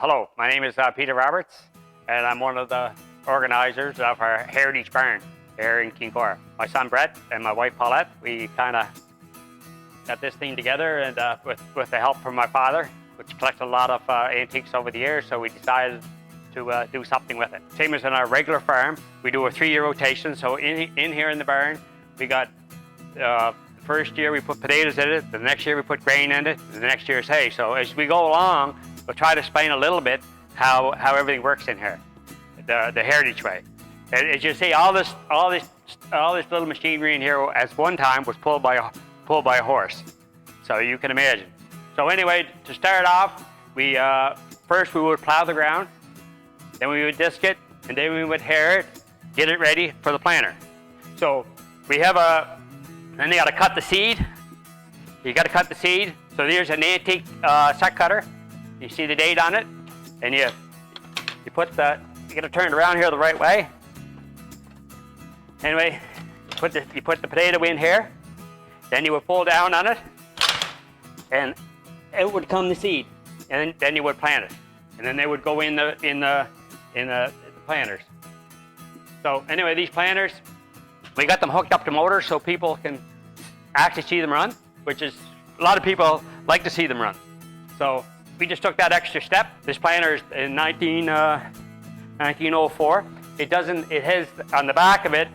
Hello, my name is Peter Roberts, and I'm one of the organizers of our Heritage Barn here in Kincora. My son Brett and my wife Paulette, we kind of got this thing together, and with the help from my father, which collected a lot of antiques over the years, so we decided to do something with it. Same as in our regular farm, we do a 3-year rotation. So in here in the barn, we got the first year we put potatoes in it, the next year we put grain in it, and the next year is hay. So as we go along, we'll try to explain a little bit how everything works in here, the heritage way. And as you see, all this little machinery in here at one time was pulled by a horse. So you can imagine. So anyway, to start off, we first we would plow the ground, then we would disc it, and then we would hare it, get it ready for the planter. So we have then you got to cut the seed. You got to cut the seed. So there's an antique set cutter. You see the date on it, and you got to turn it around here the right way. Anyway, you put the potato in here, then you would pull down on it, and it would come the seed, and then you would plant it, and then they would go in the planters. So anyway, these planters, we got them hooked up to motors so people can actually see them run, which is a lot of people like to see them run. So we just took that extra step. This planter is in 1904. It has on the back of it.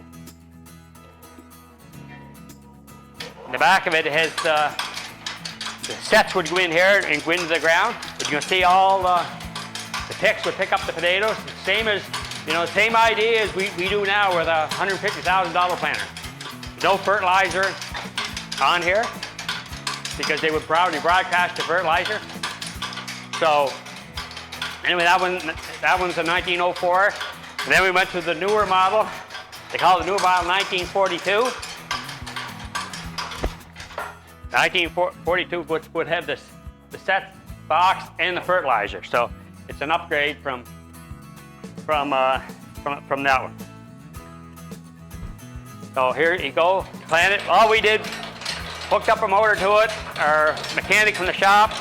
In the back of it, it has the sets would go in here and go into the ground. But you can see all the picks would pick up the potatoes. Same idea as we do now with a $150,000 planter. No fertilizer on here because they would probably broadcast the fertilizer. So anyway, that one's a 1904. And then we went to the newer model. They call it the newer model 1942. 1942 would have the set box and the fertilizer. So it's an upgrade from that one. So here you go, plant it. All we did, hooked up a motor to it. Our mechanic from the shop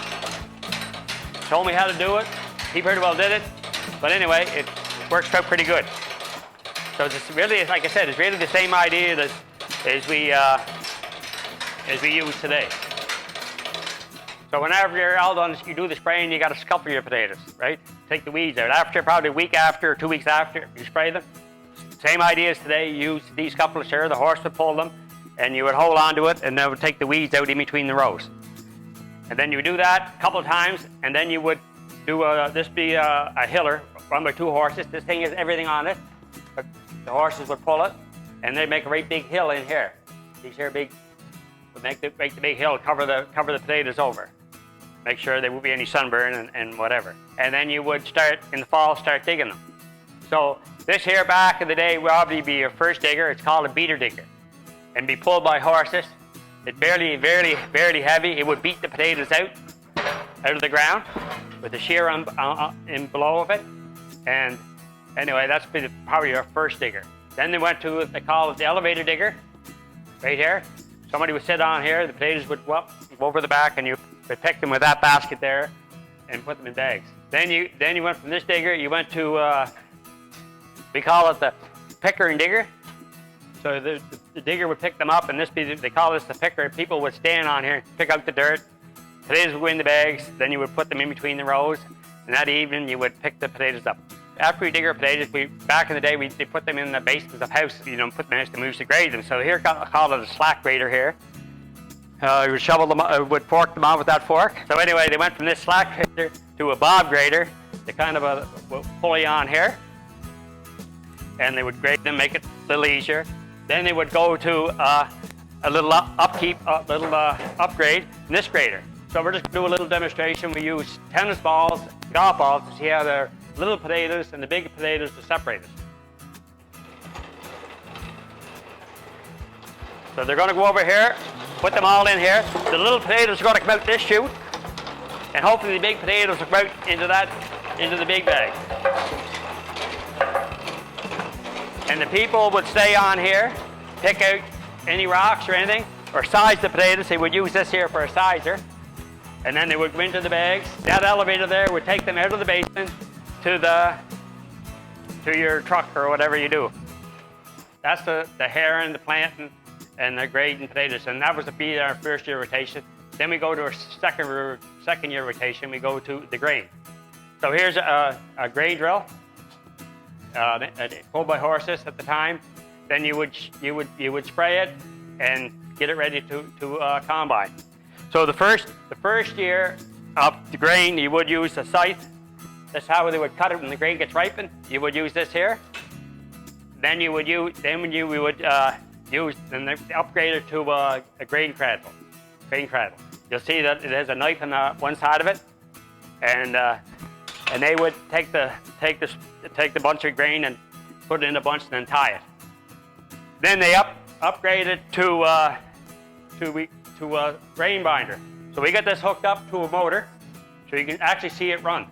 told me how to do it. He pretty well did it. But anyway, it works out pretty good. So it's really, like I said, it's really the same idea as we use today. So whenever you're out on, you do the spraying, you got to scupper your potatoes, right? Take the weeds out. After, probably a week after, or 2 weeks after, you spray them. Same idea as today. You use these couplers here. The horse would pull them, and you would hold on to it, and then would take the weeds out in between the rows. And then you would do that a couple of times, and then you would do this be a hiller run by 2 horses. This thing has everything on it. But the horses would pull it, and they'd make a great big hill in here. These here big would make the big hill, cover the potatoes over. Make sure there won't be any sunburn and whatever. And then you would start, in the fall, start digging them. So this here back in the day would obviously be your first digger. It's called a beater digger. And be pulled by horses. It's barely heavy. It would beat the potatoes out of the ground with the shear in below of it. And anyway, that's probably your first digger. Then they went to, they call it the elevator digger, right here. Somebody would sit on here, the potatoes would go over the back, and you would pick them with that basket there and put them in bags. Then you went from this digger, you went to, we call it the picker and digger. So the digger would pick them up, and they call this the picker. People would stand on here, pick out the dirt. Potatoes would go in the bags, then you would put them in between the rows, and that evening you would pick the potatoes up. After we dig our potatoes, back in the day, they put them in the basements of houses, put them in the to grade them. So here, I call it a slack grader here. You would shovel them, would fork them on with that fork. So anyway, they went from this slack grader to a bob grader, the kind of a pulley on here, and they would grade them, make it a little easier. Then they would go to a little upgrade in this grader. So we're just going to do a little demonstration. We use tennis balls, golf balls to see how the little potatoes and the big potatoes are separated. So they're going to go over here, put them all in here. The little potatoes are going to come out this chute, and hopefully the big potatoes will come out into the big bag. And the people would stay on here, pick out any rocks or anything, or size the potatoes. They would use this here for a sizer. and then they would go into the bags. That elevator there would take them out of the basement to your truck or whatever you do. That's the harrowing, the planting, and the grading potatoes, and that was be our first year rotation. Then we go to our second year rotation. We go to the grain. So here's a grain drill, pulled by horses at the time. Then you would spray it and get it ready to combine. So the first year of the grain, you would use a scythe. That's how they would cut it when the grain gets ripened. You would use this here. Then we would use, then they upgrade it to a grain cradle. You'll see that it has a knife on one side of it, and they would take the bunch of grain and put it in a bunch and then tie it. Then they upgrade it to a grain binder. So we get this hooked up to a motor, so you can actually see it run.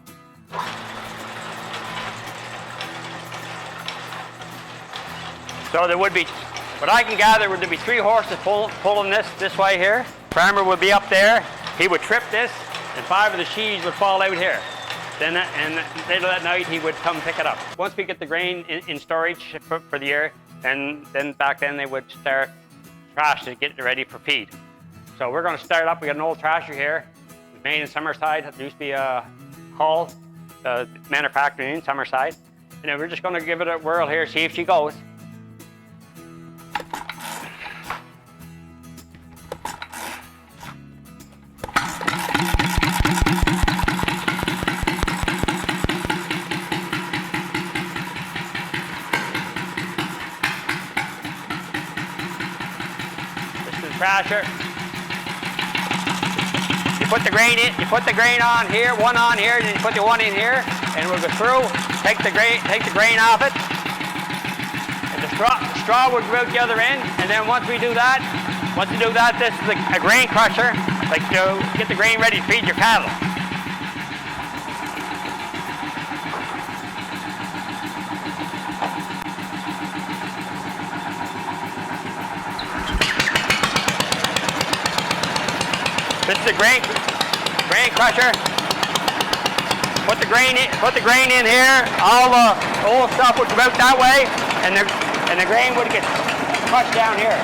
So there would be, what I can gather, would there be 3 horses pulling this way here. Farmer would be up there. He would trip this, and 5 of the sheaves would fall out here. Then, and later that night, he would come pick it up. Once we get the grain in storage for the year, and then back then they would start trash to get it ready for feed. So we're going to start up. We got an old trasher here. It was made in Summerside. It used to be a Hull manufacturing in Summerside. And then we're just going to give it a whirl here, see if she goes. Trasher. You put the grain in. You put the grain on here, one on here, and then you put the one in here, and we'll go through. Take the grain off it, and the straw would go out the other end. And then once we do that, this is a grain crusher, like get the grain ready to feed your cattle. This is the grain crusher. Put the grain in here. All the old stuff would come out that way, and the grain would get crushed down here.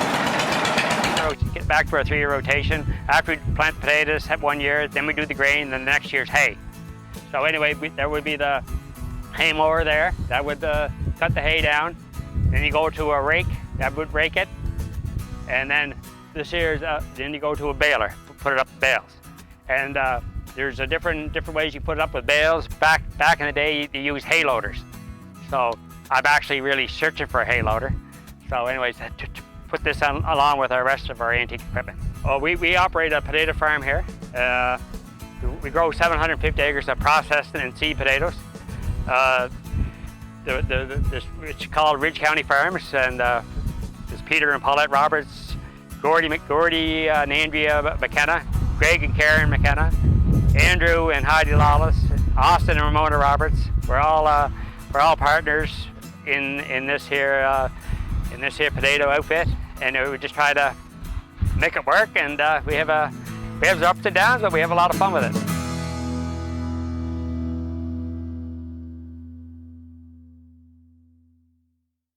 So get back for a 3-year rotation. After we plant potatoes, have 1 year, then we do the grain, then the next year's hay. So anyway, there would be the hay mower there. That would cut the hay down. Then you go to a rake. That would rake it, and then this here's then you go to a baler. Put it up with bales, and there's a different ways you put it up with bales. Back in the day, you use hay loaders. So I'm actually really searching for a hay loader. So anyways, to put this on along with our rest of our antique equipment. Oh, we operate a potato farm here. We grow 750 acres of processed and seed potatoes. It's called Ridge County Farms, and there's Peter and Paulette Roberts, Gordy and Andrea McKenna, Greg and Karen McKenna, Andrew and Heidi Lawless, Austin and Ramona Roberts. We're all partners in this here potato outfit, and we just try to make it work. And we have ups and downs, but we have a lot of fun with it.